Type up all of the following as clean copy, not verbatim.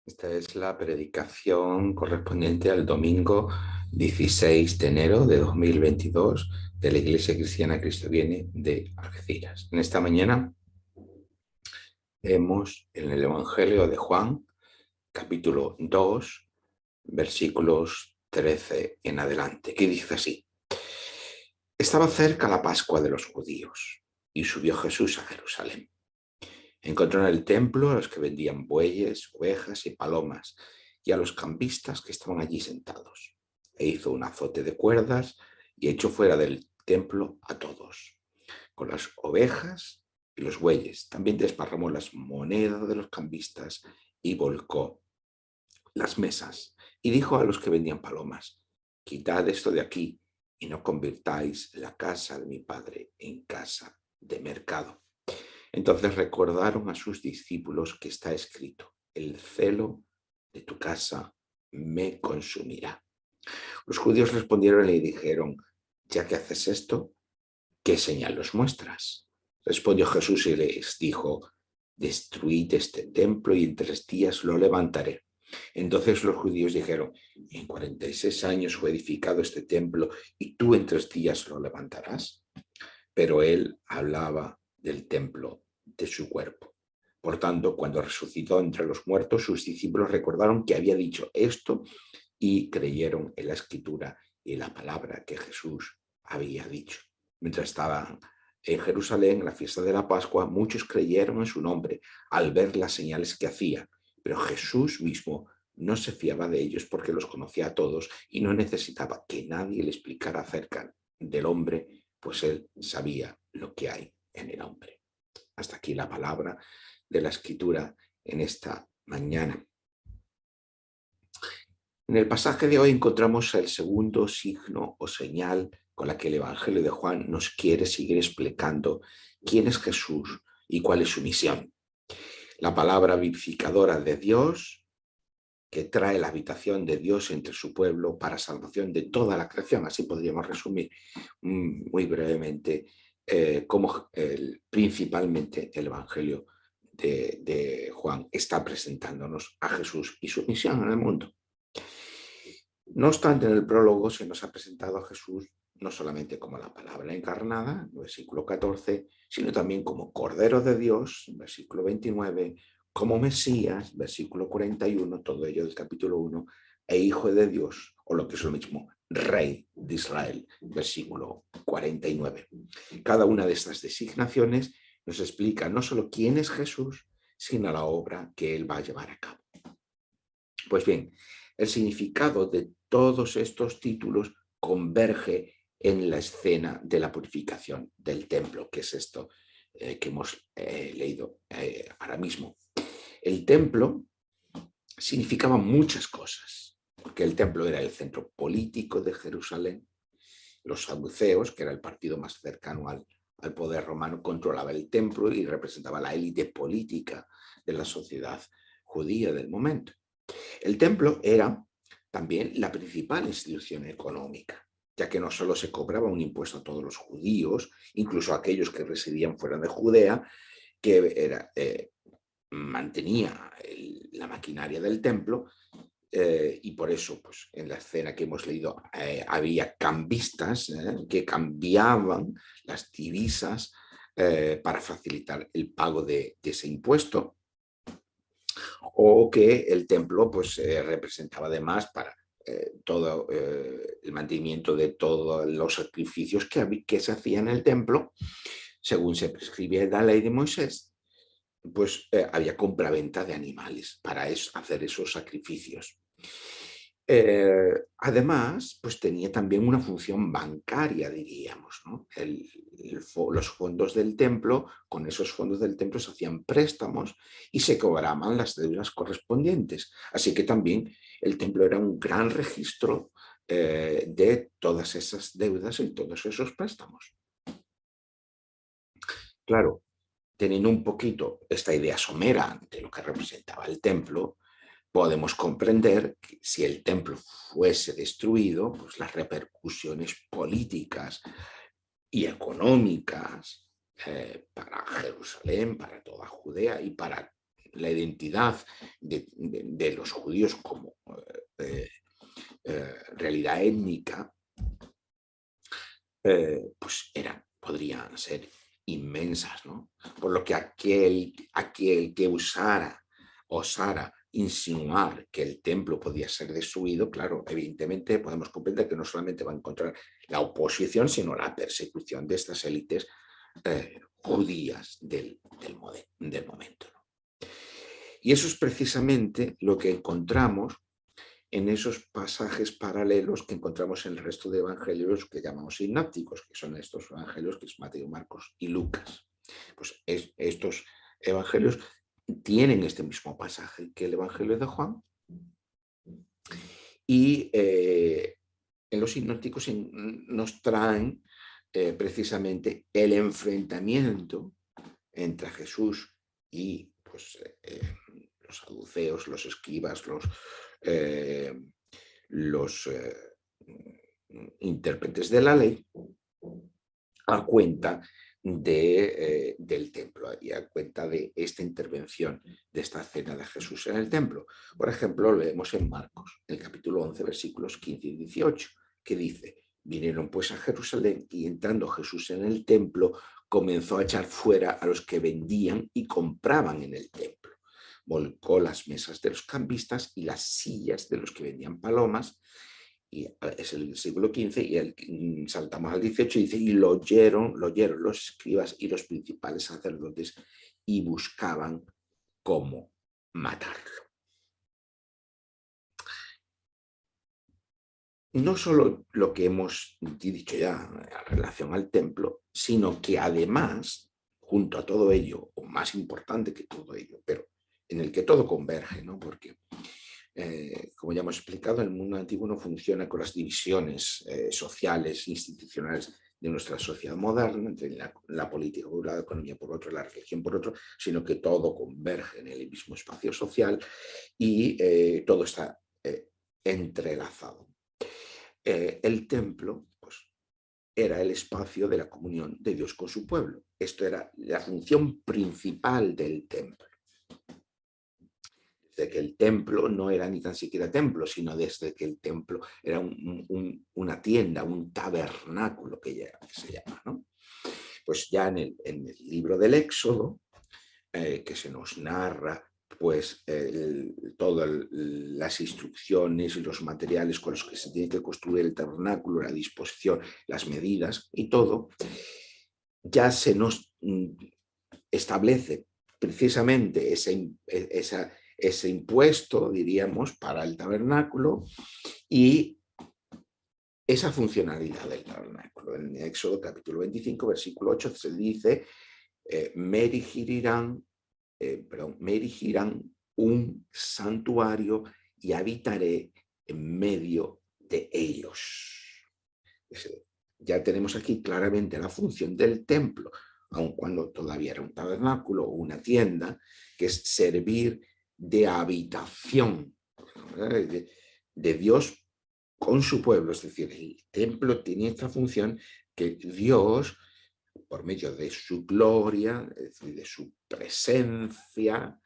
Esta es la predicación correspondiente al domingo 16 de enero de 2022 de la Iglesia Cristiana Cristo Viene de Algeciras. En esta mañana vemos en el Evangelio de Juan, capítulo 2, versículos 13 en adelante, que dice así: Estaba cerca la Pascua de los judíos y subió Jesús a Jerusalén. Encontró en el templo a los que vendían bueyes, ovejas y palomas, y a los cambistas que estaban allí sentados. E hizo un azote de cuerdas y echó fuera del templo a todos, con las ovejas y los bueyes. También desparramó las monedas de los cambistas y volcó las mesas. Y dijo a los que vendían palomas: Quitad esto de aquí y no convirtáis la casa de mi padre en casa de mercado. Entonces recordaron a sus discípulos que está escrito: el celo de tu casa me consumirá. Los judíos respondieron y le dijeron: ya que haces esto, ¿qué señal nos muestras? Respondió Jesús y les dijo: destruid este templo y en 3 días lo levantaré. Entonces los judíos dijeron: en 46 años fue edificado este templo y tú en 3 días lo levantarás. Pero él hablaba del templo de su cuerpo. Por tanto, cuando resucitó entre los muertos, sus discípulos recordaron que había dicho esto y creyeron en la escritura y la palabra que Jesús había dicho. Mientras estaban en Jerusalén, en la fiesta de la Pascua, muchos creyeron en su nombre al ver las señales que hacía, pero Jesús mismo no se fiaba de ellos porque los conocía a todos y no necesitaba que nadie le explicara acerca del hombre, pues él sabía lo que hay en el hombre. Hasta aquí la palabra de la escritura en esta mañana. En el pasaje de hoy encontramos el segundo signo o señal con la que el Evangelio de Juan nos quiere seguir explicando quién es Jesús y cuál es su misión. La palabra vivificadora de Dios, que trae la habitación de Dios entre su pueblo para salvación de toda la creación. Así podríamos resumir muy brevemente cómo principalmente el Evangelio de Juan está presentándonos a Jesús y su misión en el mundo. No obstante, en el prólogo se nos ha presentado a Jesús no solamente como la palabra encarnada, versículo 14, sino también como Cordero de Dios, versículo 29, como Mesías, versículo 41, todo ello del capítulo 1, e Hijo de Dios, o lo que es lo mismo, Rey de Israel, versículo 49. Cada una de estas designaciones nos explica no solo quién es Jesús, sino la obra que él va a llevar a cabo. Pues bien, el significado de todos estos títulos converge en la escena de la purificación del templo, que es esto que hemos leído ahora mismo. El templo significaba muchas cosas, porque el templo era el centro político de Jerusalén. Los saduceos, que era el partido más cercano al poder romano, controlaba el templo y representaba la élite política de la sociedad judía del momento. El templo era también la principal institución económica, ya que no solo se cobraba un impuesto a todos los judíos, incluso a aquellos que residían fuera de Judea, que mantenía la maquinaria del templo, y por eso pues, en la escena que hemos leído había cambistas que cambiaban las divisas para facilitar el pago de ese impuesto, o que el templo pues, representaba además para todo el mantenimiento de todos los sacrificios que se hacían en el templo, según se prescribía en la ley de Moisés, pues había compraventa de animales para hacer esos sacrificios. Además, pues tenía también una función bancaria, diríamos, ¿no? Los fondos del templo, con esos fondos del templo se hacían préstamos y se cobraban las deudas correspondientes. Así que también el templo era un gran registro de todas esas deudas y todos esos préstamos. Claro, teniendo un poquito esta idea somera de lo que representaba el templo, podemos comprender que si el templo fuese destruido, pues las repercusiones políticas y económicas para Jerusalén, para toda Judea y para la identidad de los judíos como realidad étnica, pues podrían ser inmensas, ¿no? Por lo que aquel que osara insinuar que el templo podía ser destruido, claro, evidentemente podemos comprender que no solamente va a encontrar la oposición, sino la persecución de estas élites judías del momento, ¿no? Y eso es precisamente lo que encontramos en esos pasajes paralelos que encontramos en el resto de evangelios que llamamos sinópticos, que son estos evangelios que es Mateo, Marcos y Lucas. Pues estos evangelios tienen este mismo pasaje que el evangelio de Juan, y en los sinópticos nos traen precisamente el enfrentamiento entre Jesús y pues, los saduceos, los escribas, los intérpretes de la ley, a cuenta del templo y a cuenta de esta intervención, de esta cena de Jesús en el templo. Por ejemplo, lo leemos en Marcos, el capítulo 11, versículos 15 y 18, que dice: vinieron pues a Jerusalén y entrando Jesús en el templo, comenzó a echar fuera a los que vendían y compraban en el templo. Volcó las mesas de los cambistas y las sillas de los que vendían palomas. Y es el siglo XV, y saltamos al 18 y dice: y lo oyeron los escribas y los principales sacerdotes y buscaban cómo matarlo. No solo lo que hemos dicho ya en relación al templo, sino que además, junto a todo ello, o más importante que todo ello, pero en el que todo converge, ¿no? Porque como ya hemos explicado, el mundo antiguo no funciona con las divisiones sociales, institucionales de nuestra sociedad moderna, entre la política por un lado, la economía por otro, la religión por otro, sino que todo converge en el mismo espacio social y todo está entrelazado. El templo, pues, era el espacio de la comunión de Dios con su pueblo. Esto era la función principal del templo. De que el templo no era ni tan siquiera templo, sino desde que el templo era una tienda, un tabernáculo que se llama, ¿no? Pues ya en el libro del Éxodo, que se nos narra pues todas las instrucciones y los materiales con los que se tiene que construir el tabernáculo, la disposición, las medidas y todo, ya se nos establece precisamente ese impuesto, diríamos, para el tabernáculo y esa funcionalidad del tabernáculo. En Éxodo capítulo 25, versículo 8 se dice: me erigirán un santuario y habitaré en medio de ellos. Ya tenemos aquí claramente la función del templo, aun cuando todavía era un tabernáculo o una tienda, que es servir de habitación de Dios con su pueblo. Es decir, el templo tiene esta función que Dios, por medio de su gloria, es decir, de su presencia,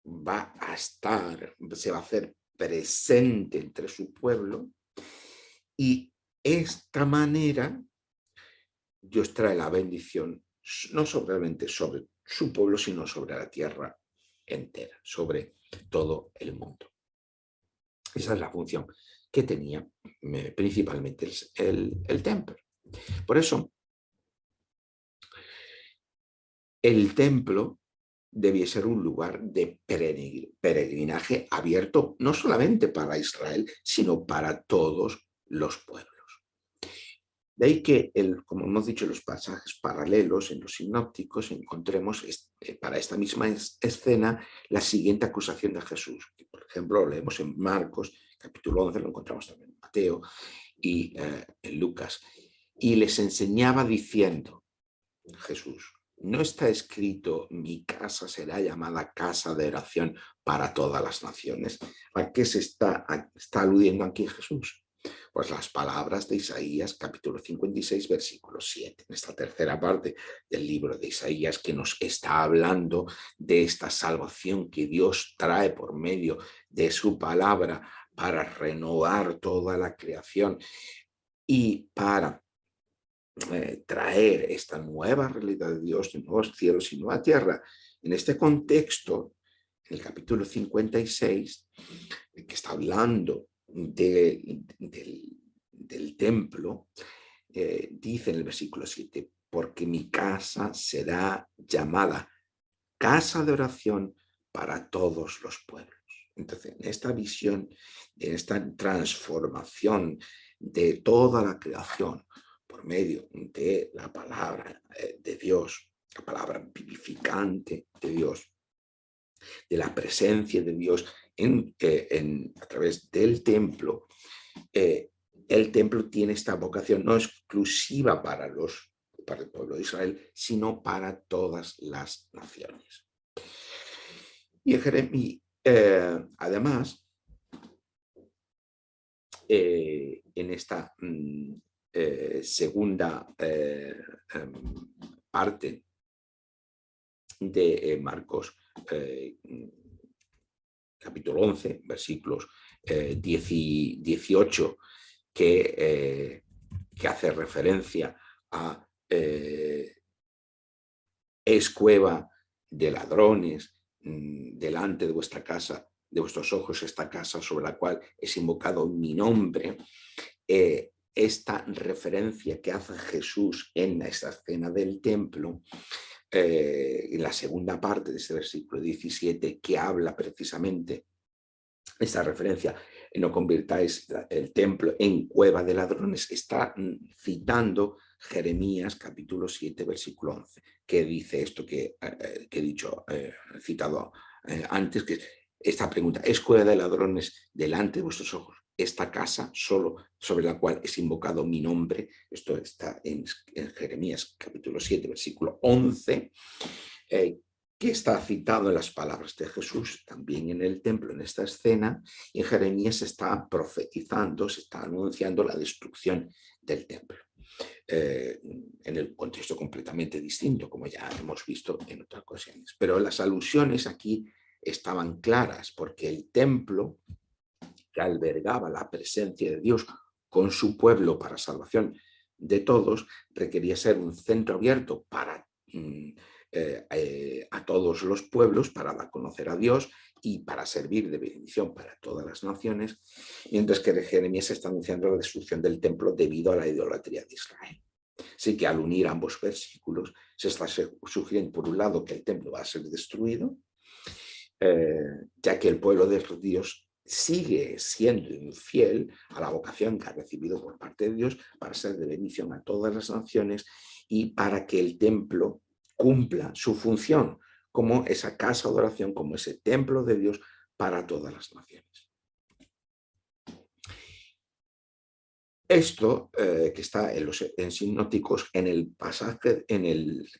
va a estar, se va a hacer presente entre su pueblo, y esta manera Dios trae la bendición no solamente sobre su pueblo, sino sobre la tierra entera, sobre todo el mundo. Esa es la función que tenía principalmente el templo. Por eso, el templo debía ser un lugar de peregrinaje abierto no solamente para Israel, sino para todos los pueblos. De ahí que, como hemos dicho, los pasajes paralelos en los sinópticos encontremos para esta misma escena la siguiente acusación de Jesús. Que, por ejemplo, lo leemos en Marcos, capítulo 11, lo encontramos también en Mateo y en Lucas. Y les enseñaba diciendo, Jesús: ¿no está escrito, mi casa será llamada casa de oración para todas las naciones? ¿A qué se está aludiendo aquí Jesús? Pues las palabras de Isaías, capítulo 56, versículo 7, en esta tercera parte del libro de Isaías, que nos está hablando de esta salvación que Dios trae por medio de su palabra para renovar toda la creación y para traer esta nueva realidad de Dios, de nuevos cielos y nueva tierra. En este contexto, en el capítulo 56, que está hablando del templo, dice en el versículo 7, porque mi casa será llamada casa de oración para todos los pueblos. Entonces, en esta visión, en esta transformación de toda la creación por medio de la palabra de Dios, la palabra vivificante de Dios, de la presencia de Dios a través del templo, el templo tiene esta vocación no exclusiva para el pueblo de Israel, sino para todas las naciones. Y en Jeremías, además, en esta segunda parte de Marcos, capítulo 11, versículos 10 y 18, que hace referencia a es cueva de ladrones, delante de vuestra casa, de vuestros ojos esta casa sobre la cual es invocado mi nombre. Esta referencia que hace Jesús en esta escena del templo, en la segunda parte de ese versículo 17, que habla precisamente esta referencia, no convirtáis el templo en cueva de ladrones, está citando Jeremías capítulo 7, versículo 11, que dice esto que he dicho, citado antes, que esta pregunta, ¿es cueva de ladrones delante de vuestros ojos esta casa solo sobre la cual es invocado mi nombre? Esto está en Jeremías capítulo 7, versículo 11, que está citado en las palabras de Jesús también en el templo, en esta escena, y en Jeremías se está profetizando, se está anunciando la destrucción del templo, en el contexto completamente distinto, como ya hemos visto en otras ocasiones. Pero las alusiones aquí estaban claras, porque el templo, que albergaba la presencia de Dios con su pueblo para salvación de todos, requería ser un centro abierto para a todos los pueblos, para dar a conocer a Dios y para servir de bendición para todas las naciones, mientras que Jeremías está anunciando la destrucción del templo debido a la idolatría de Israel. Así que al unir ambos versículos se está sugiriendo por un lado que el templo va a ser destruido, ya que el pueblo de Dios sigue siendo infiel a la vocación que ha recibido por parte de Dios para ser de bendición a todas las naciones y para que el templo cumpla su función como esa casa de oración, como ese templo de Dios para todas las naciones. Esto que está en sinópticos, en el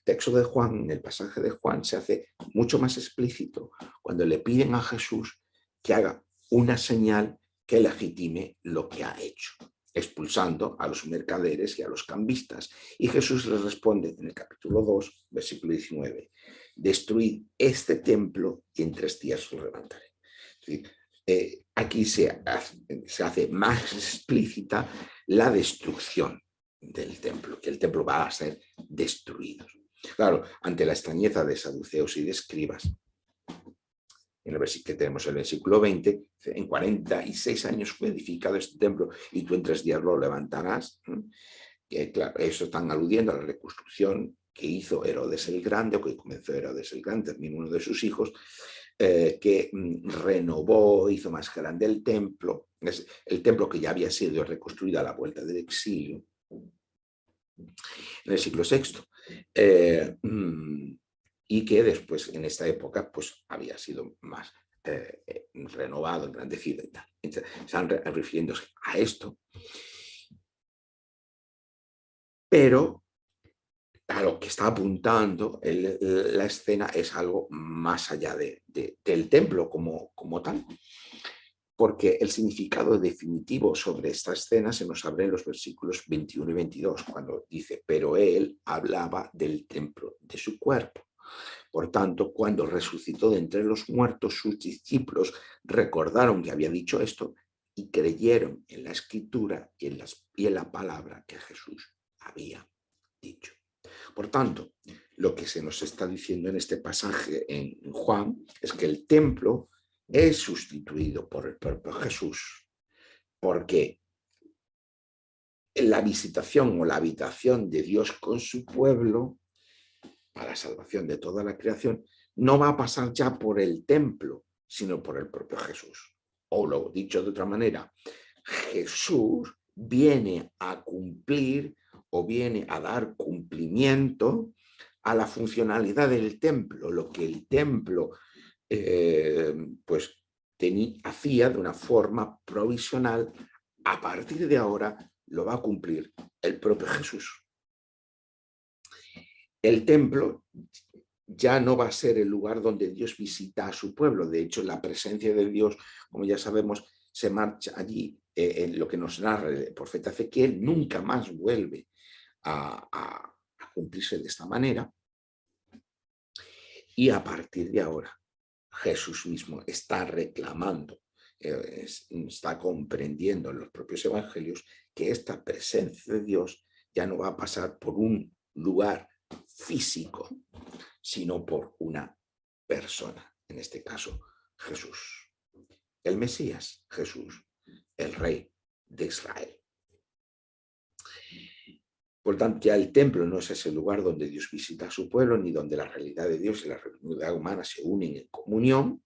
texto de Juan, en el pasaje de Juan, se hace mucho más explícito cuando le piden a Jesús que haga una señal que legitime lo que ha hecho, expulsando a los mercaderes y a los cambistas. Y Jesús les responde en el capítulo 2, versículo 19, destruid este templo y en 3 días lo levantaré. Es decir, aquí se hace más explícita la destrucción del templo, que el templo va a ser destruido. Claro, ante la extrañeza de saduceos y de escribas, en el versículo que tenemos el versículo 20, en 46 años fue edificado este templo y tú en 3 días lo levantarás. Que, claro, eso están aludiendo a la reconstrucción que hizo Herodes el Grande, o que comenzó Herodes el Grande, también uno de sus hijos, que renovó, hizo más grande el templo que ya había sido reconstruido a la vuelta del exilio en el siglo VI, y que después en esta época pues había sido más renovado, engrandecido y tal. Entonces, están refiriéndose a esto, pero a lo que está apuntando la escena es algo más allá del templo como tal. porque el significado definitivo sobre esta escena se nos abre en los versículos 21 y 22, cuando dice, pero él hablaba del templo de su cuerpo. Por tanto, cuando resucitó de entre los muertos, sus discípulos recordaron que había dicho esto y creyeron en la escritura y en la palabra que Jesús había dicho. Por tanto, lo que se nos está diciendo en este pasaje en Juan es que el templo es sustituido por el propio Jesús, porque la visitación o la habitación de Dios con su pueblo para la salvación de toda la creación no va a pasar ya por el templo, sino por el propio Jesús. O lo dicho de otra manera, Jesús viene a cumplir o viene a dar cumplimiento a la funcionalidad del templo, lo que el templo pues hacía de una forma provisional. A partir de ahora lo va a cumplir el propio Jesús. El templo ya no va a ser el lugar donde Dios visita a su pueblo. De hecho, la presencia de Dios, como ya sabemos, se marcha allí. En lo que nos narra el profeta Ezequiel, nunca más vuelve a cumplirse de esta manera. Y a partir de ahora, Jesús mismo está reclamando, está comprendiendo en los propios evangelios que esta presencia de Dios ya no va a pasar por un lugar físico, sino por una persona, en este caso Jesús, el Mesías, Jesús, el Rey de Israel. Por tanto, ya el templo no es ese lugar donde Dios visita a su pueblo, ni donde la realidad de Dios y la realidad humana se unen en comunión,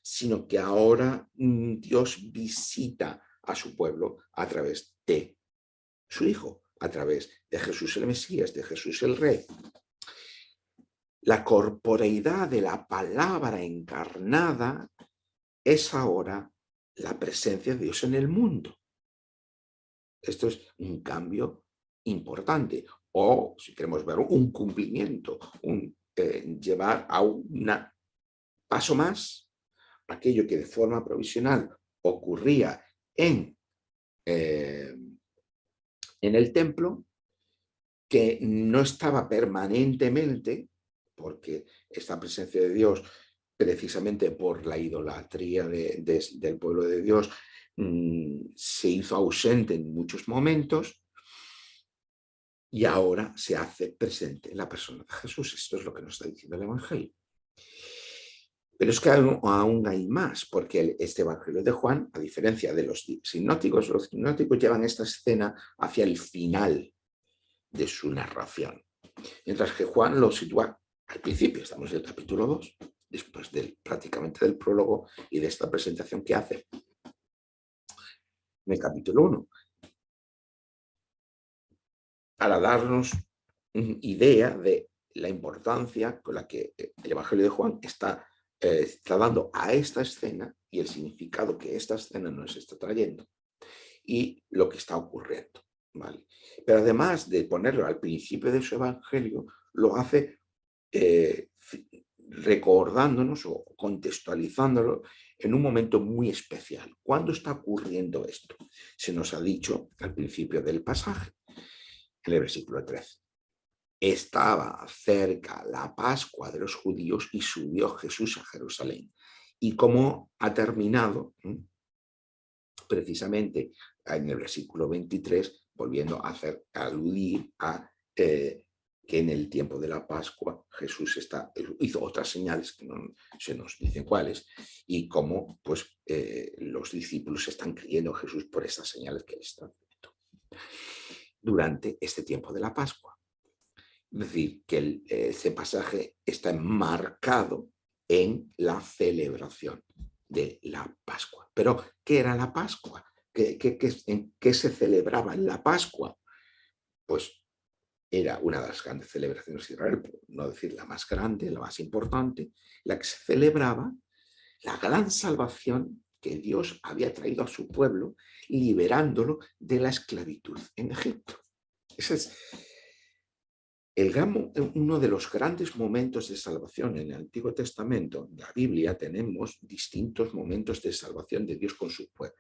sino que ahora Dios visita a su pueblo a través de su Hijo, a través de Jesús el Mesías, de Jesús el Rey. La corporeidad de la palabra encarnada es ahora la presencia de Dios en el mundo. Esto es un cambio importante, o si queremos ver un cumplimiento, llevar a un paso más aquello que de forma provisional ocurría en el templo, que no estaba permanentemente, porque esta presencia de Dios, precisamente por la idolatría del pueblo de Dios, se hizo ausente en muchos momentos, y ahora se hace presente en la persona de Jesús. Esto es lo que nos está diciendo el Evangelio. Pero es que aún hay más, porque este Evangelio de Juan, a diferencia de los sinópticos llevan esta escena hacia el final de su narración, mientras que Juan lo sitúa al principio. Estamos en el capítulo 2, después prácticamente del prólogo y de esta presentación que hace en el capítulo 1, para darnos idea de la importancia con la que el Evangelio de Juan está dando a esta escena y el significado que esta escena nos está trayendo y lo que está ocurriendo, ¿vale? Pero además de ponerlo al principio de su Evangelio, lo hace recordándonos o contextualizándolo en un momento muy especial. ¿Cuándo está ocurriendo esto? Se nos ha dicho al principio del pasaje, en el versículo 13. Estaba cerca la Pascua de los judíos y subió Jesús a Jerusalén. Y como ha terminado, precisamente en el versículo 23, volviendo a aludir a que en el tiempo de la Pascua Jesús hizo otras señales que no se nos dicen cuáles, y cómo pues, los discípulos están creyendo en Jesús por estas señales que él está haciendo durante este tiempo de la Pascua. Es decir, que ese pasaje está enmarcado en la celebración de la Pascua. Pero, ¿qué era la Pascua? ¿En qué se celebraba en la Pascua? Pues era una de las grandes celebraciones de Israel, por no decir la más grande, la más importante, la que se celebraba la gran salvación que Dios había traído a su pueblo, liberándolo de la esclavitud en Egipto. Esa es Uno de los grandes momentos de salvación en el Antiguo Testamento, en la Biblia, tenemos distintos momentos de salvación de Dios con su pueblo.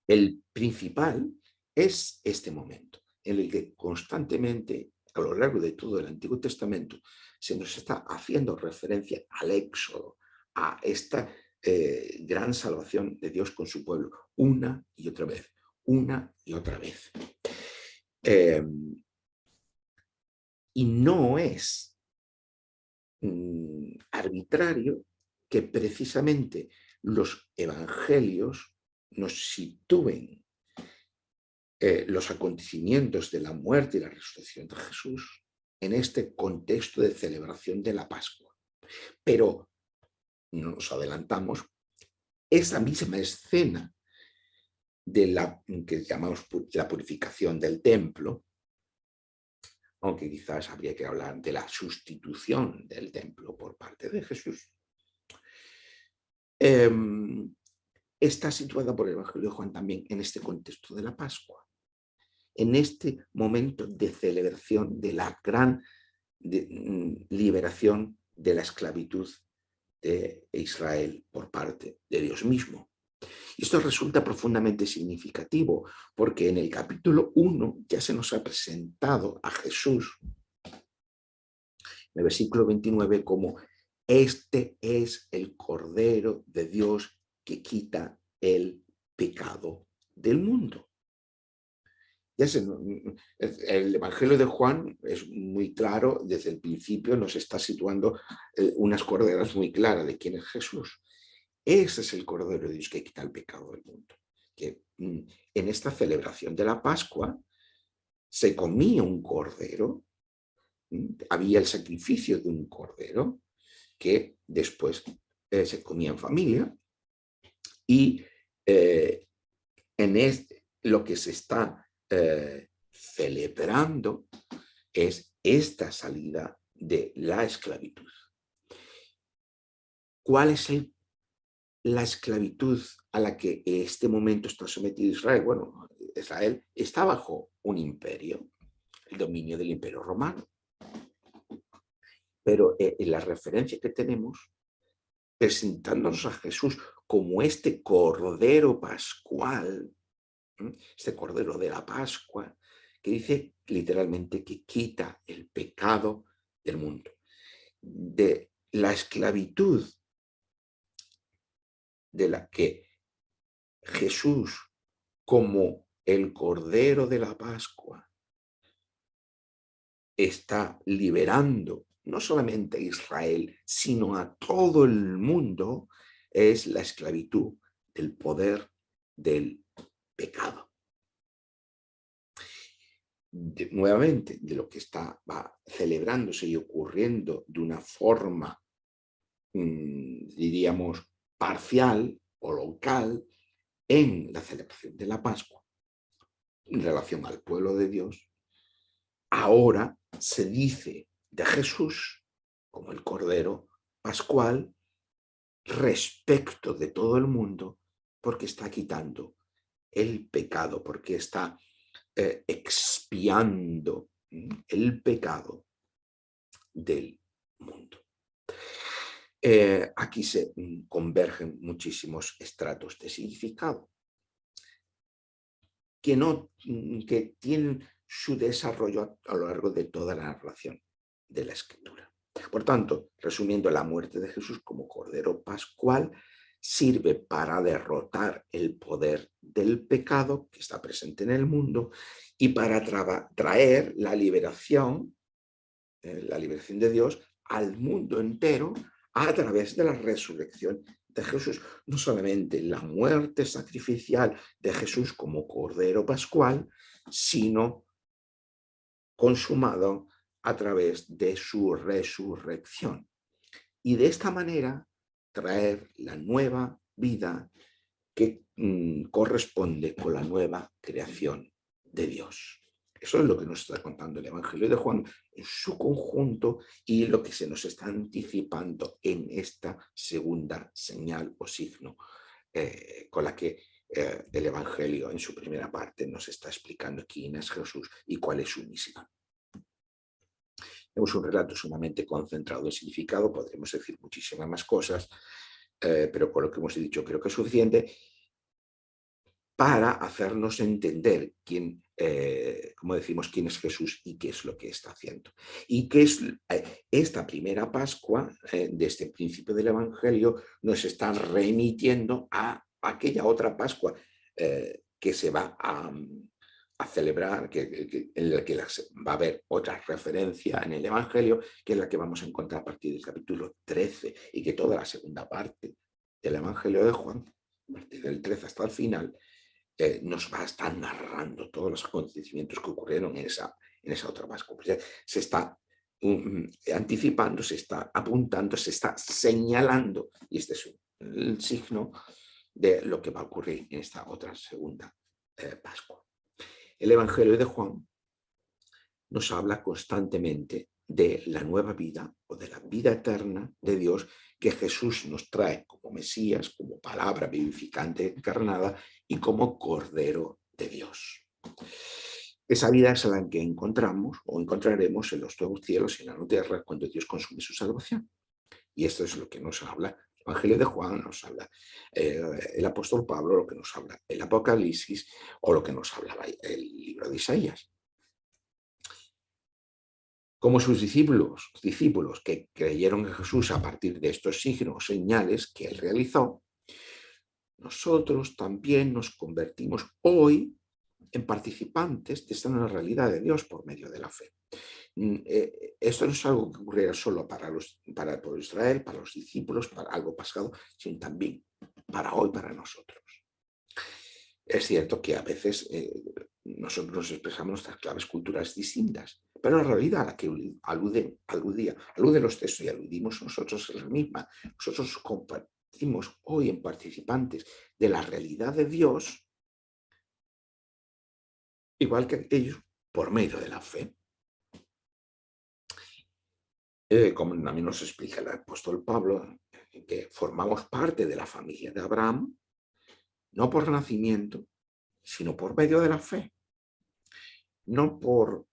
El principal es este momento, en el que constantemente, a lo largo de todo el Antiguo Testamento, se nos está haciendo referencia al Éxodo, a esta gran salvación de Dios con su pueblo, una y otra vez, una y otra vez. Y no es arbitrario que precisamente los evangelios nos sitúen los acontecimientos de la muerte y la resurrección de Jesús en este contexto de celebración de la Pascua. Pero nos adelantamos, esa misma escena de la que llamamos la purificación del templo, aunque quizás habría que hablar de la sustitución del templo por parte de Jesús, está situada por el Evangelio de Juan también en este contexto de la Pascua, en este momento de celebración de la gran liberación de la esclavitud de Israel por parte de Dios mismo. Y esto resulta profundamente significativo porque en el capítulo 1 ya se nos ha presentado a Jesús, en el versículo 29, como este es el Cordero de Dios que quita el pecado del mundo. El Evangelio de Juan es muy claro, desde el principio nos está situando unas coordenadas muy claras de quién es Jesús. Ese es el Cordero de Dios que quita el pecado del mundo. Que en esta celebración de la Pascua se comía un cordero, había el sacrificio de un cordero que después se comía en familia y lo que se está celebrando es esta salida de la esclavitud. ¿Cuál es la esclavitud a la que en este momento está sometido Israel? Bueno, Israel está bajo un imperio, el dominio del Imperio Romano. Pero en la referencia que tenemos, presentándonos a Jesús como este Cordero Pascual, este Cordero de la Pascua, que dice literalmente que quita el pecado del mundo. De la esclavitud de la que Jesús, como el Cordero de la Pascua, está liberando no solamente a Israel, sino a todo el mundo, es la esclavitud del poder del pecado. Nuevamente, de lo que va celebrándose y ocurriendo de una forma, diríamos, parcial o local en la celebración de la Pascua, en relación al pueblo de Dios, ahora se dice de Jesús como el Cordero Pascual respecto de todo el mundo, porque está quitando el pecado, porque está expiando el pecado del mundo. Aquí se convergen muchísimos estratos de significado que tienen su desarrollo a lo largo de toda la narración de la Escritura. Por tanto, resumiendo, la muerte de Jesús como Cordero Pascual sirve para derrotar el poder del pecado que está presente en el mundo y para traer la liberación de Dios al mundo entero a través de la resurrección de Jesús. No solamente la muerte sacrificial de Jesús como Cordero Pascual, sino consumado a través de su resurrección. Y de esta manera traer la nueva vida que corresponde con la nueva creación de Dios. Eso es lo que nos está contando el Evangelio de Juan en su conjunto y lo que se nos está anticipando en esta segunda señal o signo con la que el Evangelio en su primera parte nos está explicando quién es Jesús y cuál es su misión. Tenemos un relato sumamente concentrado en significado, podremos decir muchísimas más cosas, pero con lo que hemos dicho creo que es suficiente para hacernos entender quién, como decimos, quién es Jesús y qué es lo que está haciendo. Y qué es esta primera Pascua de este principio del Evangelio nos está remitiendo a aquella otra Pascua que se va a celebrar, en la que va a haber otra referencia en el Evangelio, que es la que vamos a encontrar a partir del capítulo 13 y que toda la segunda parte del Evangelio de Juan, a partir del 13 hasta el final, nos va a estar narrando todos los acontecimientos que ocurrieron en esa otra Pascua. Pues se está anticipando, se está apuntando, se está señalando, y este es el signo de lo que va a ocurrir en esta otra segunda Pascua. El Evangelio de Juan nos habla constantemente de la nueva vida o de la vida eterna de Dios que Jesús nos trae como Mesías, como palabra vivificante encarnada y como Cordero de Dios. Esa vida es la que encontramos o encontraremos en los nuevos cielos y en la nueva tierra cuando Dios consume su salvación. Y esto es lo que nos habla el Evangelio de Juan, nos habla el apóstol Pablo, lo que nos habla el Apocalipsis o lo que nos hablaba el libro de Isaías. Como sus discípulos que creyeron en Jesús a partir de estos signos, señales que él realizó, nosotros también nos convertimos hoy en participantes de esta nueva realidad de Dios por medio de la fe. Esto no es algo que ocurriera solo para el pueblo de Israel, para los discípulos, para algo pasado, sino también para hoy, para nosotros. Es cierto que a veces nosotros nos expresamos nuestras claves culturales distintas, pero la realidad a la que aluden los textos y aludimos nosotros es la misma. Nosotros compartimos hoy en participantes de la realidad de Dios, igual que ellos, por medio de la fe. Como también nos explica el apóstol Pablo, que formamos parte de la familia de Abraham, no por nacimiento, sino por medio de la fe. No por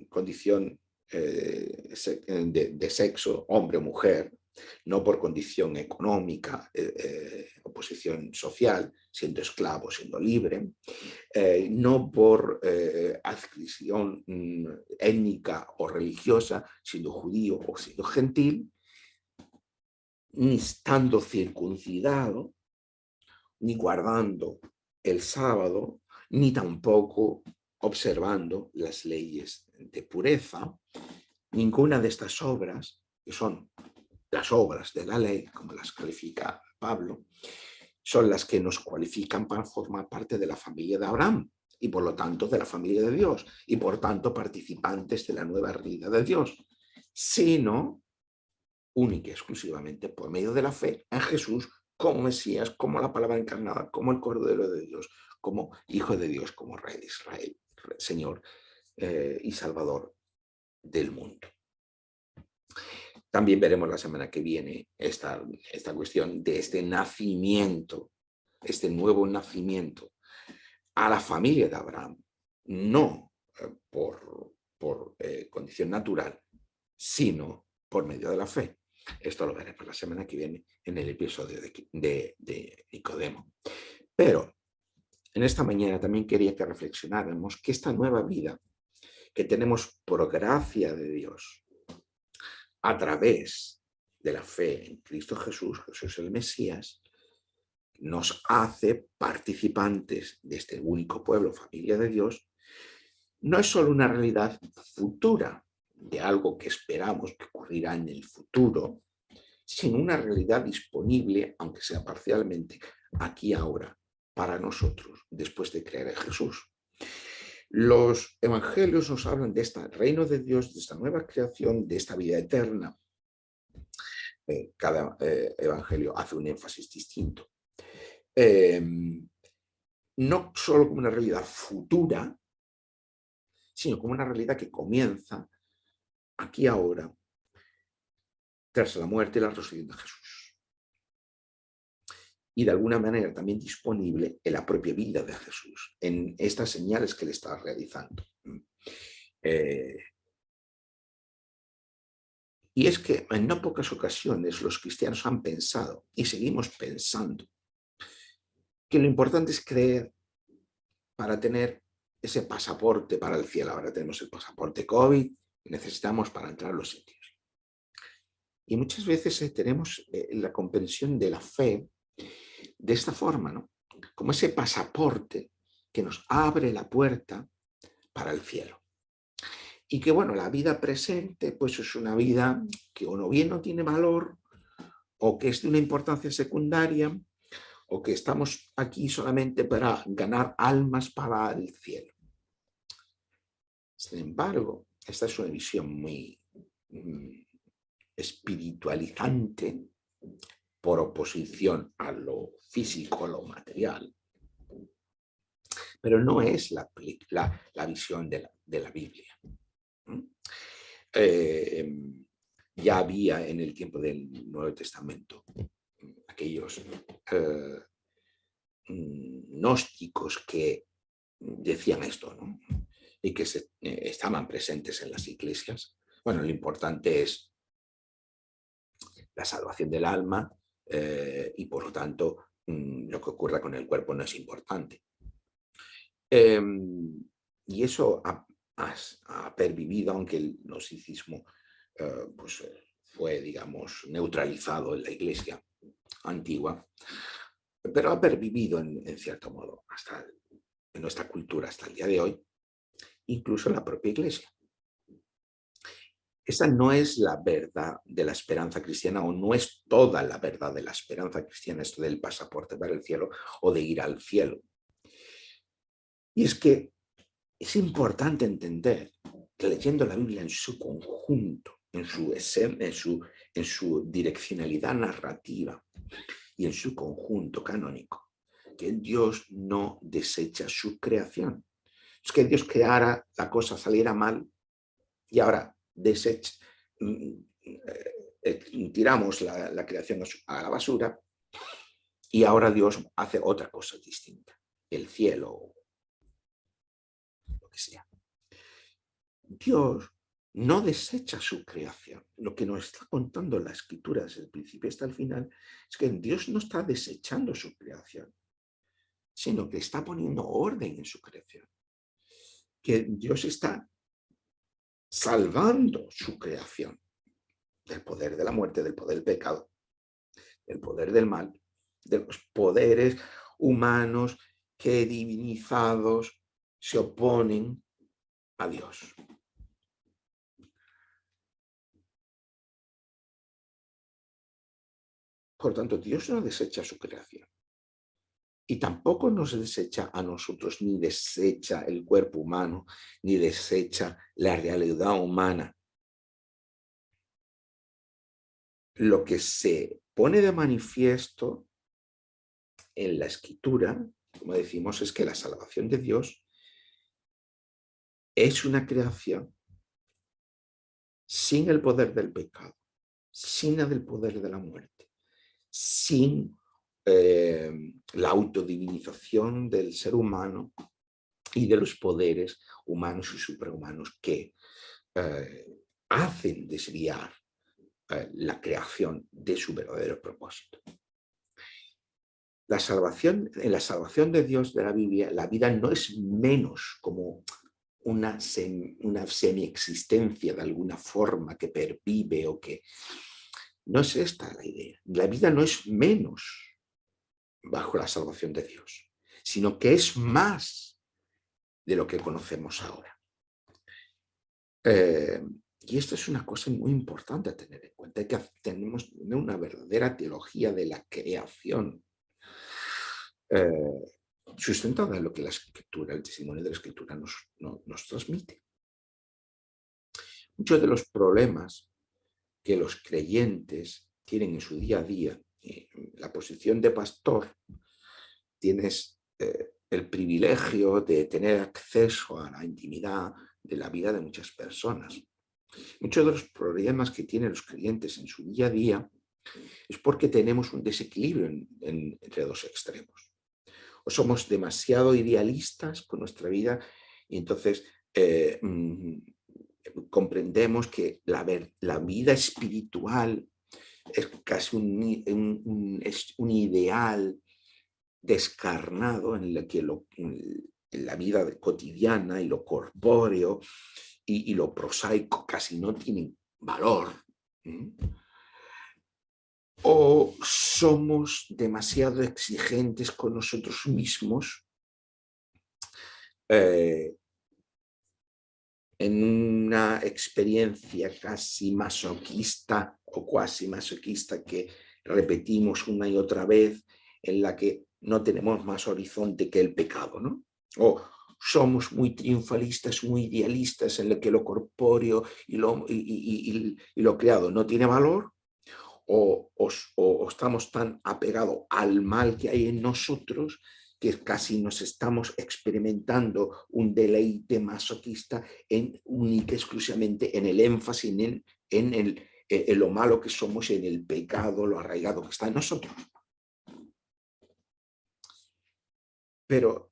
condición de sexo, hombre o mujer, no por condición económica o posición social, siendo esclavo, siendo libre, no por adscripción étnica o religiosa, siendo judío o siendo gentil, ni estando circuncidado, ni guardando el sábado, ni tampoco observando las leyes de pureza. Ninguna de estas obras, que son las obras de la ley, como las califica Pablo, son las que nos cualifican para formar parte de la familia de Abraham y por lo tanto de la familia de Dios y por tanto participantes de la nueva realidad de Dios, sino única y exclusivamente por medio de la fe en Jesús como Mesías, como la palabra encarnada, como el Cordero de Dios, como Hijo de Dios, como Rey de Israel, Señor y Salvador del mundo. También veremos la semana que viene esta cuestión de este nacimiento, este nuevo nacimiento a la familia de Abraham, no por condición natural, sino por medio de la fe. Esto lo veremos la semana que viene en el episodio de Nicodemo. Pero en esta mañana también quería que reflexionáramos que esta nueva vida que tenemos por gracia de Dios a través de la fe en Cristo Jesús, Jesús el Mesías, nos hace participantes de este único pueblo, familia de Dios. No es solo una realidad futura de algo que esperamos que ocurrirá en el futuro, sino una realidad disponible, aunque sea parcialmente, aquí ahora, para nosotros, después de creer en Jesús. Los evangelios nos hablan de este reino de Dios, de esta nueva creación, de esta vida eterna. Cada evangelio hace un énfasis distinto. No solo como una realidad futura, sino como una realidad que comienza aquí ahora, tras la muerte y la resurrección de Jesús. Y de alguna manera también disponible en la propia vida de Jesús, en estas señales que le está realizando. Y es que en no pocas ocasiones los cristianos han pensado, y seguimos pensando, que lo importante es creer para tener ese pasaporte para el cielo. Ahora tenemos el pasaporte COVID, necesitamos para entrar a los sitios. Y muchas veces tenemos la comprensión de la fe de esta forma, ¿no? Como ese pasaporte que nos abre la puerta para el cielo. Y que, bueno, la vida presente, pues es una vida que o bien no tiene valor, o que es de una importancia secundaria, o que estamos aquí solamente para ganar almas para el cielo. Sin embargo, esta es una visión muy espiritualizante por oposición a lo físico, a lo material, pero no es la visión de la Biblia. Ya había en el tiempo del Nuevo Testamento aquellos gnósticos que decían esto, ¿no? Y que estaban presentes en las iglesias. Bueno, lo importante es la salvación del alma y por lo tanto lo que ocurra con el cuerpo no es importante. Y eso ha pervivido, aunque el gnosticismo pues, fue, digamos, neutralizado en la iglesia antigua, pero ha pervivido en cierto modo hasta en nuestra cultura hasta el día de hoy, incluso en la propia iglesia. Esa no es la verdad de la esperanza cristiana, o no es toda la verdad de la esperanza cristiana, esto del pasaporte para el cielo o de ir al cielo. Y es que es importante entender que leyendo la Biblia en su conjunto, en su direccionalidad narrativa y en su conjunto canónico, que Dios no desecha su creación. Es que Dios creara, la cosa saliera mal y ahora tiramos la creación a la basura y ahora Dios hace otra cosa distinta, el cielo, lo que sea. Dios no desecha su creación. Lo que nos está contando la Escritura desde el principio hasta el final es que Dios no está desechando su creación, sino que está poniendo orden en su creación. Que Dios está salvando su creación del poder de la muerte, del poder del pecado, del poder del mal, de los poderes humanos que divinizados se oponen a Dios. Por tanto, Dios no desecha su creación. Y tampoco nos desecha a nosotros, ni desecha el cuerpo humano, ni desecha la realidad humana. Lo que se pone de manifiesto en la Escritura, como decimos, es que la salvación de Dios es una creación sin el poder del pecado, sin el poder de la muerte, sin la autodivinización del ser humano y de los poderes humanos y suprahumanos que hacen desviar la creación de su verdadero propósito. En la salvación de Dios de la Biblia, la vida no es menos como una semi-existencia de alguna forma que pervive o que... No es esta la idea. La vida no es menos bajo la salvación de Dios, sino que es más de lo que conocemos ahora. Y esto es una cosa muy importante a tener en cuenta, que tenemos una verdadera teología de la creación sustentada en lo que la Escritura, el testimonio de la Escritura nos transmite. Muchos de los problemas que los creyentes tienen en su día a día, la posición de pastor, tienes el privilegio de tener acceso a la intimidad de la vida de muchas personas. Muchos de los problemas que tienen los creyentes en su día a día es porque tenemos un desequilibrio entre dos extremos. O somos demasiado idealistas con nuestra vida y entonces comprendemos que la vida espiritual es casi es un ideal descarnado en el que en la vida cotidiana y lo corpóreo y lo prosaico casi no tienen valor. O somos demasiado exigentes con nosotros mismos en una experiencia casi masoquista o cuasi masoquista que repetimos una y otra vez, en la que no tenemos más horizonte que el pecado, ¿no? O somos muy triunfalistas, muy idealistas, en el que lo corpóreo y lo creado no tiene valor, o estamos tan apegados al mal que hay en nosotros que casi nos estamos experimentando un deleite masoquista única exclusivamente en el énfasis en lo malo que somos, en el pecado, lo arraigado que está en nosotros. Pero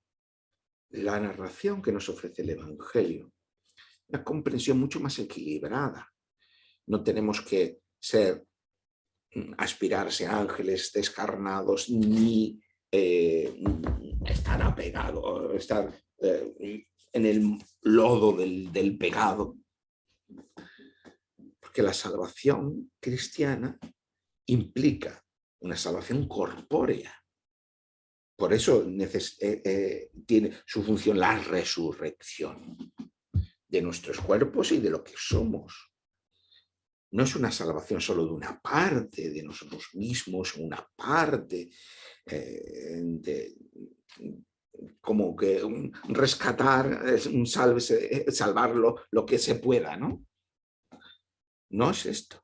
la narración que nos ofrece el Evangelio, una comprensión mucho más equilibrada. No tenemos que aspirar a ser ángeles descarnados, ni estar apegados, estar en el lodo del pecado. Porque la salvación cristiana implica una salvación corpórea. Por eso tiene su función la resurrección de nuestros cuerpos y de lo que somos. No es una salvación solo de una parte de nosotros mismos, una parte como que rescatar, salvar lo que se pueda, ¿no? No es esto.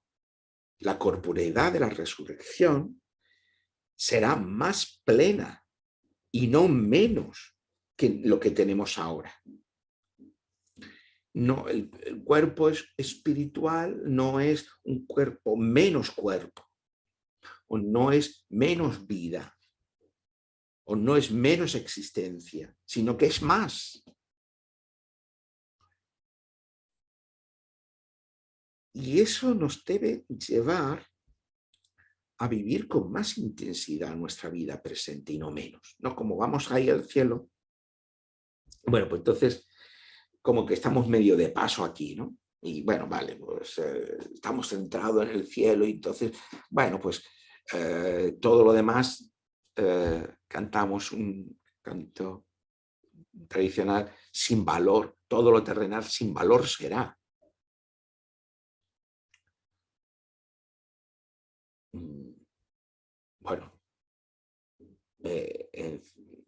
La corporeidad de la resurrección será más plena y no menos que lo que tenemos ahora. No, el cuerpo espiritual no es un cuerpo menos cuerpo, o no es menos vida, o no es menos existencia, sino que es más. Y eso nos debe llevar a vivir con más intensidad nuestra vida presente y no menos, ¿no? Como vamos a ir al cielo, bueno, pues entonces como que estamos medio de paso aquí, ¿no? Y bueno, vale, pues estamos centrados en el cielo y entonces, bueno, pues todo lo demás cantamos un canto tradicional sin valor, todo lo terrenal sin valor será. Bueno, en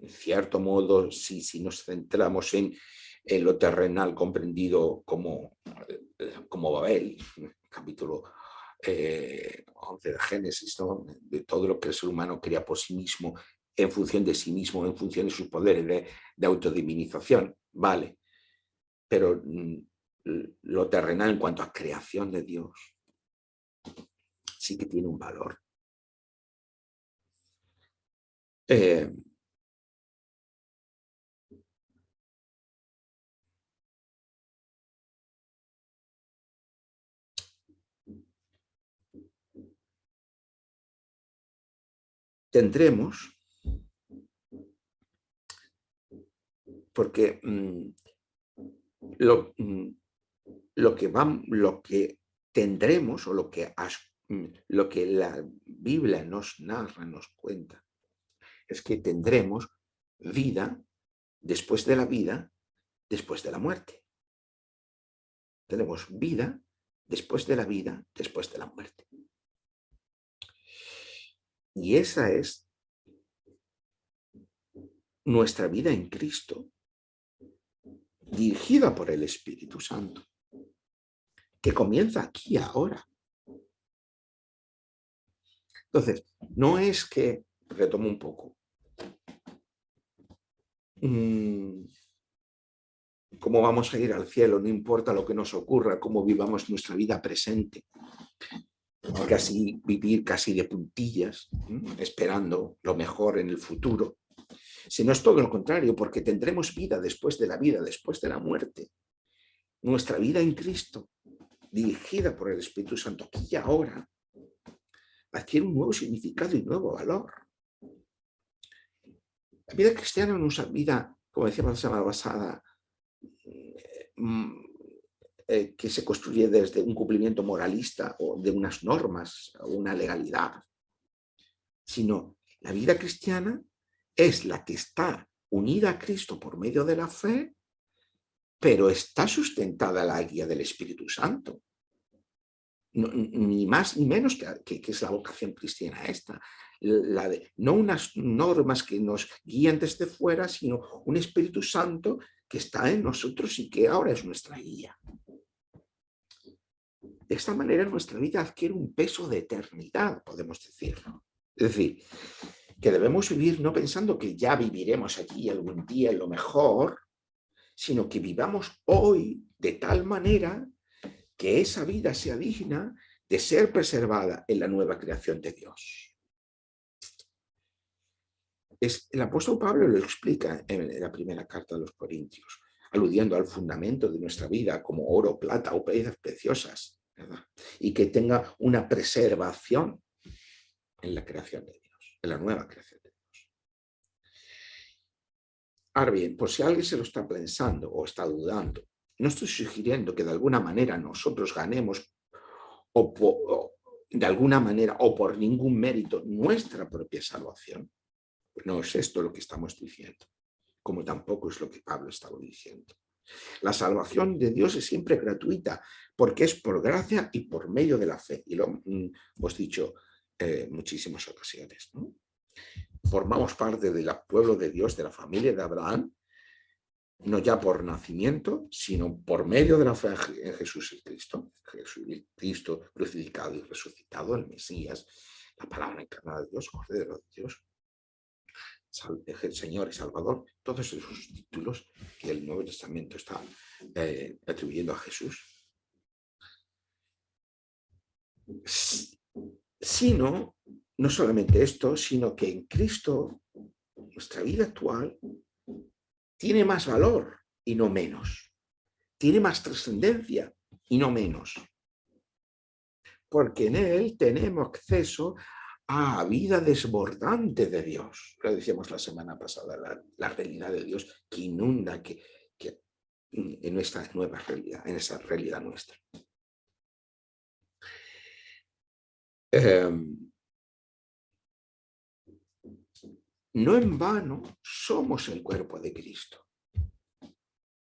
cierto modo, si nos centramos en lo terrenal comprendido como Babel, capítulo 11 de Génesis, ¿no? De todo lo que el ser humano crea por sí mismo, en función de sí mismo, en función de sus poderes de autodivinización, vale. Pero lo terrenal en cuanto a creación de Dios sí que tiene un valor. Tendremos, porque lo que tendremos, o lo que la Biblia nos narra, nos cuenta, es que tendremos vida después de la vida, después de la muerte. Tenemos vida después de la vida, después de la muerte. Y esa es nuestra vida en Cristo, dirigida por el Espíritu Santo, que comienza aquí ahora. Entonces, no es que, retomo un poco, cómo vamos a ir al cielo, no importa lo que nos ocurra, cómo vivamos nuestra vida presente, vivir casi de puntillas, esperando lo mejor en el futuro, sino es todo lo contrario, porque tendremos vida después de la muerte. nuestra vida en Cristo, dirigida por el Espíritu Santo aquí y ahora, adquiere un nuevo significado y nuevo valor. La vida cristiana no es una vida, como decíamos la semana pasada, que se construye desde un cumplimiento moralista o de unas normas o una legalidad, sino la vida cristiana es la que está unida a Cristo por medio de la fe, pero está sustentada a la guía del Espíritu Santo. No, ni más ni menos que es la vocación cristiana esta. No unas normas que nos guían desde fuera, sino un Espíritu Santo que está en nosotros y que ahora es nuestra guía. De esta manera nuestra vida adquiere un peso de eternidad, podemos decirlo. Es decir, que debemos vivir no pensando que ya viviremos allí algún día en lo mejor, sino que vivamos hoy de tal manera que esa vida sea digna de ser preservada en la nueva creación de Dios. El apóstol Pablo lo explica en la primera carta de los Corintios, aludiendo al fundamento de nuestra vida como oro, plata o piedras preciosas, ¿verdad? Y que tenga una preservación en la creación de Dios, en la nueva creación de Dios. Ahora bien, por si alguien se lo está pensando o está dudando, no estoy sugiriendo que de alguna manera nosotros ganemos de alguna manera o por ningún mérito nuestra propia salvación. No es esto lo que estamos diciendo, como tampoco es lo que Pablo estaba diciendo. La salvación de Dios es siempre gratuita, porque es por gracia y por medio de la fe. Y lo hemos dicho muchísimas ocasiones, ¿no? Formamos parte del pueblo de Dios, de la familia de Abraham, no ya por nacimiento, sino por medio de la fe en Jesús el Cristo. Jesucristo crucificado y resucitado, el Mesías, la palabra encarnada de Dios, Cordero de Dios, el Señor y Salvador, todos esos títulos que el Nuevo Testamento está atribuyendo a Jesús. Sino, no solamente esto, sino que en Cristo nuestra vida actual tiene más valor y no menos. Tiene más trascendencia y no menos. Porque en Él tenemos acceso a vida desbordante de Dios. Lo decíamos la semana pasada, la realidad de Dios que inunda, que en nuestra nueva realidad, en esa realidad nuestra. No en vano somos el cuerpo de Cristo,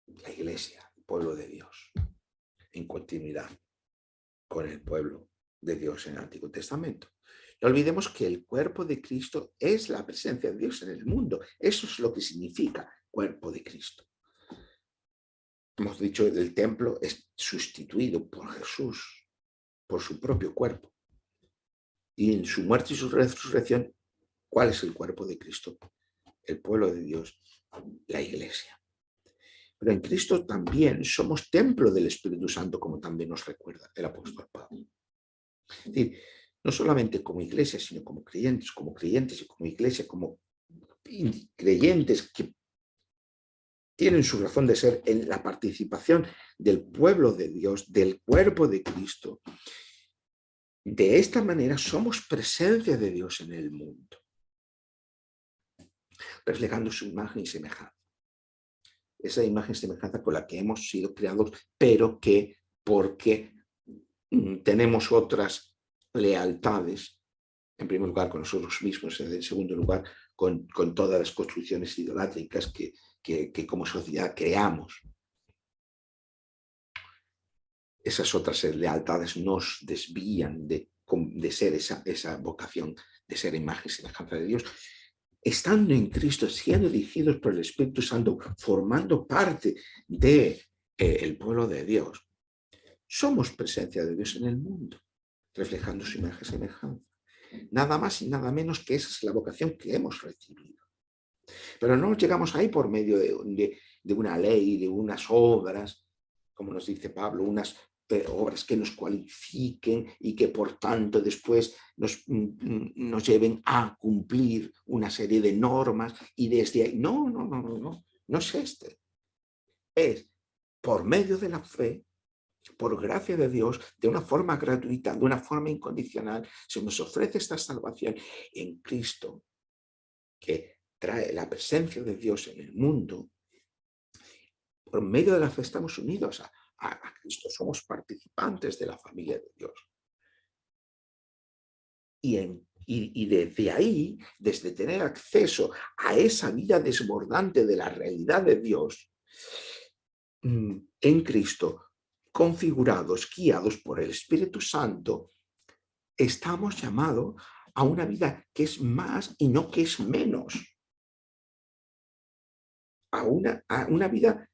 la Iglesia, el pueblo de Dios, en continuidad con el pueblo de Dios en el Antiguo Testamento. No olvidemos que el cuerpo de Cristo es la presencia de Dios en el mundo. Eso es lo que significa cuerpo de Cristo. Hemos dicho que el templo es sustituido por Jesús, por su propio cuerpo. Y en su muerte y su resurrección, ¿cuál es el cuerpo de Cristo? El pueblo de Dios, la Iglesia. Pero en Cristo también somos templo del Espíritu Santo, como también nos recuerda el apóstol Pablo. Es decir, no solamente como iglesia, sino como creyentes y como iglesia, como creyentes que tienen su razón de ser en la participación del pueblo de Dios, del cuerpo de Cristo. De esta manera somos presencia de Dios en el mundo, reflejando su imagen y semejanza. Esa imagen y semejanza con la que hemos sido creados, pero que porque tenemos otras lealtades, en primer lugar con nosotros mismos, en segundo lugar con todas las construcciones idolátricas que como sociedad creamos. Esas otras lealtades nos desvían de ser esa vocación de ser imagen y semejanza de Dios. Estando en Cristo, siendo dirigidos por el Espíritu Santo, formando parte del pueblo de Dios, somos presencia de Dios en el mundo, reflejando su imagen y semejanza. Nada más y nada menos que esa es la vocación que hemos recibido. Pero no llegamos ahí por medio de una ley, de unas obras, como nos dice Pablo, unas obras que nos cualifiquen y que por tanto después nos lleven a cumplir una serie de normas y desde ahí, no es este. Es por medio de la fe, por gracia de Dios, de una forma gratuita, de una forma incondicional, se nos ofrece esta salvación en Cristo, que trae la presencia de Dios en el mundo. Por medio de la fe estamos unidos a Cristo, somos participantes de la familia de Dios. Y desde ahí, desde tener acceso a esa vida desbordante de la realidad de Dios en Cristo, configurados, guiados por el Espíritu Santo, estamos llamados a una vida que es más y no que es menos. A una vida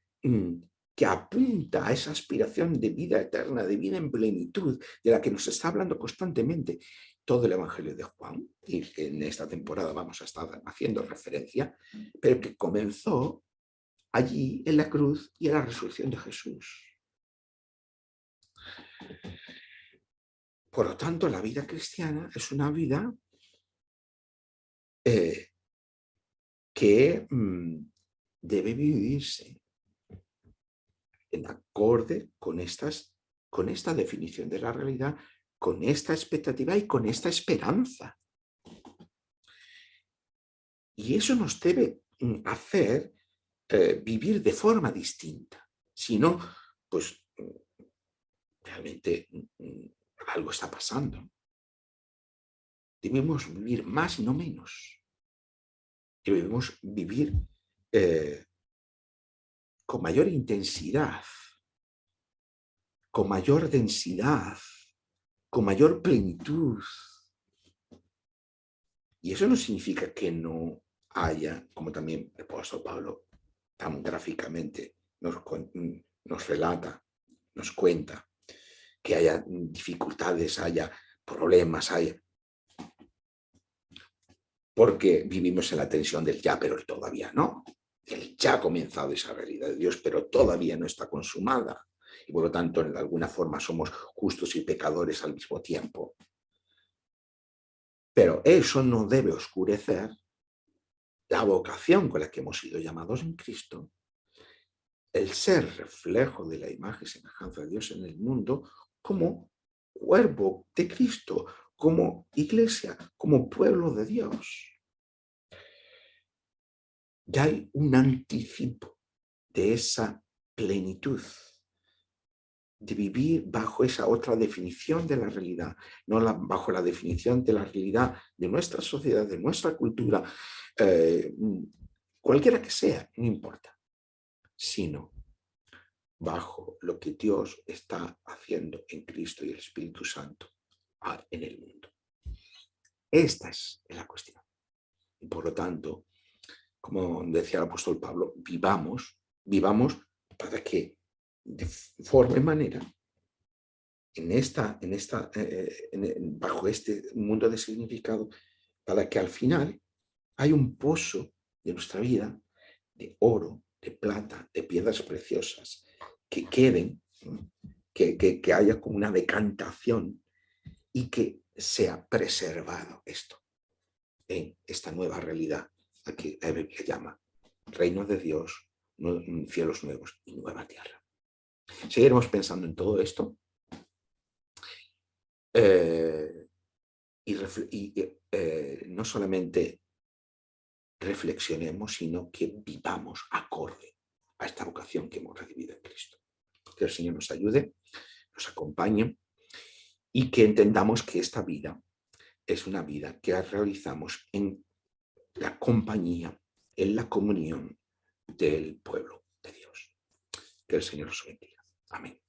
que apunta a esa aspiración de vida eterna, de vida en plenitud, de la que nos está hablando constantemente todo el Evangelio de Juan, y que en esta temporada vamos a estar haciendo referencia, pero que comenzó allí en la cruz y en la resurrección de Jesús. Por lo tanto, la vida cristiana es una vida que debe vivirse en acorde con esta definición de la realidad, con esta expectativa y con esta esperanza. Y eso nos debe hacer vivir de forma distinta. Si no, pues realmente algo está pasando. Debemos vivir más y no menos. Debemos vivir con mayor intensidad, con mayor densidad, con mayor plenitud. Y eso no significa que no haya, como también el apóstol Pablo tan gráficamente nos relata, nos cuenta, que haya dificultades, haya problemas, porque vivimos en la tensión del ya, pero el todavía no. El ya ha comenzado esa realidad de Dios, pero todavía no está consumada. Y por lo tanto, de alguna forma somos justos y pecadores al mismo tiempo. Pero eso no debe oscurecer la vocación con la que hemos sido llamados en Cristo, el ser reflejo de la imagen y semejanza de Dios en el mundo como cuerpo de Cristo, como iglesia, como pueblo de Dios. Ya hay un anticipo de esa plenitud, de vivir bajo esa otra definición de la realidad, no bajo la definición de la realidad de nuestra sociedad, de nuestra cultura, cualquiera que sea, no importa, sino bajo lo que Dios está haciendo en Cristo y el Espíritu Santo en el mundo. Esta es la cuestión. Y por lo tanto, como decía el apóstol Pablo, vivamos para que de forma y manera bajo este mundo de significado, para que al final hay un pozo de nuestra vida de oro, de plata, de piedras preciosas que queden, que haya como una decantación y que sea preservado esto en esta nueva realidad a que la Biblia llama reino de Dios, cielos nuevos y nueva tierra. Seguiremos pensando en todo esto no solamente reflexionemos, sino que vivamos acorde a esta vocación que hemos recibido en Cristo. Que el Señor nos ayude, nos acompañe y que entendamos que esta vida es una vida que realizamos en la compañía, en la comunión del pueblo de Dios. Que el Señor os bendiga. Amén.